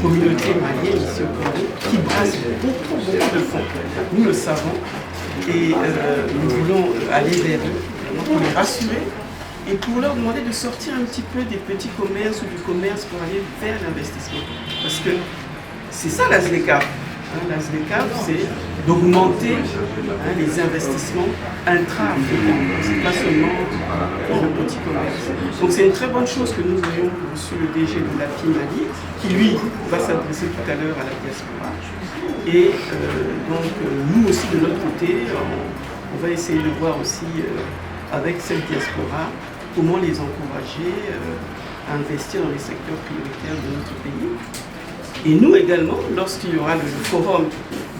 communauté malienne ici au Congo qui brasse beaucoup de fonds. Nous le savons et nous voulons aller vers eux pour les rassurer et pour leur demander de sortir un petit peu des petits commerces ou du commerce pour aller vers l'investissement. Parce que c'est ça la ZLECAf. La ZLECAf, c'est d'augmenter les investissements intra-africains. Ce n'est pas seulement pour le petit commerce. Donc c'est une très bonne chose que nous ayons reçu le DG de la Mali, qui lui va s'adresser tout à l'heure à la diaspora. Et donc nous aussi de notre côté, on va essayer de voir aussi avec cette diaspora comment les encourager à investir dans les secteurs prioritaires de notre pays. Et nous également, lorsqu'il y aura le forum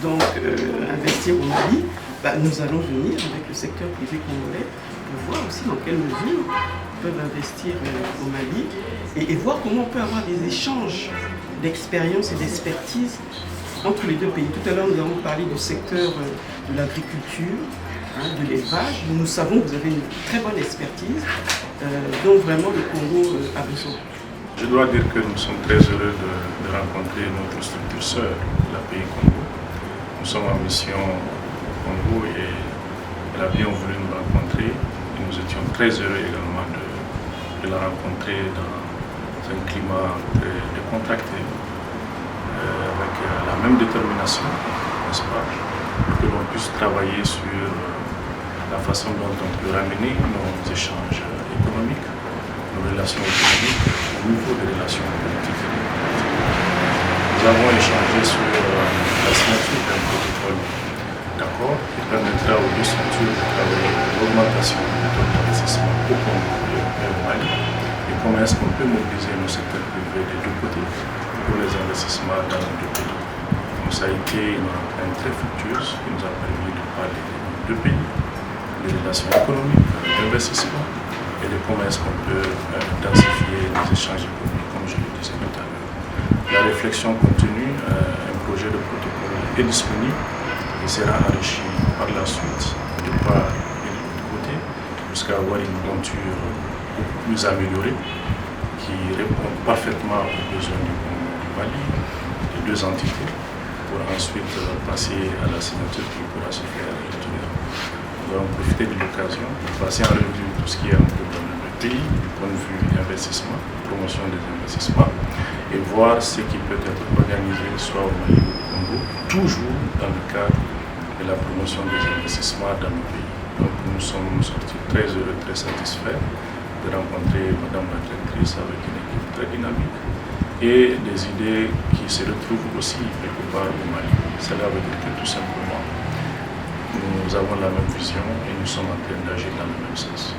donc, Investir au Mali, nous allons venir avec le secteur privé congolais pour voir aussi dans quelle mesure ils peuvent investir au Mali et voir comment on peut avoir des échanges d'expérience et d'expertise entre les deux pays. Tout à l'heure, nous avons parlé du secteur de l'agriculture, de l'élevage. Nous savons que vous avez une très bonne expertise dont vraiment le Congo a besoin. Je dois dire que nous sommes très heureux de rencontrer notre structure sœur, l'API Congo. Nous sommes en mission au Congo et elle a bien voulu nous rencontrer. Et nous étions très heureux également de la rencontrer dans un climat de contacter avec la même détermination, n'est-ce pas, pour que l'on puisse travailler sur la façon dont on peut ramener nos échanges économiques, nos relations économiques au niveau des relations politiques. Nous avons échangé sur la signature d'un protocole d'accord qui permettra aux deux structures de travailler sur l'augmentation du taux d'investissement au Congo et au Mali et comment est-ce qu'on peut mobiliser nos secteurs privés des deux côtés pour les investissements dans les deux pays. Donc ça a été une rencontre très fructueuse qui nous a permis de parler des deux pays, des relations économiques, d'investissement et de comment est-ce qu'on peut intensifier les échanges économiques, comme je le disais tout à l'heure. La réflexion continue, un projet de protocole est disponible et sera enrichi par la suite de part et de l'autre côté jusqu'à avoir une monture beaucoup plus améliorée qui répond parfaitement aux besoins du Mali, des deux entités, pour ensuite passer à la signature qui pourra se faire ultérieurement. Nous allons profiter de l'occasion pour passer en revue tout ce qui est en cours dans le pays, du point de vue investissement, promotion des investissements, et voir ce qui peut être organisé soit au Mali ou au Congo, toujours dans le cadre de la promotion des investissements dans le pays. Donc nous sommes sortis très heureux, très satisfaits de rencontrer Madame la directrice avec une équipe très dynamique et des idées qui se retrouvent aussi quelque part au Mali. Cela veut dire que tout simplement, nous avons la même vision et nous sommes en train d'agir dans le même sens.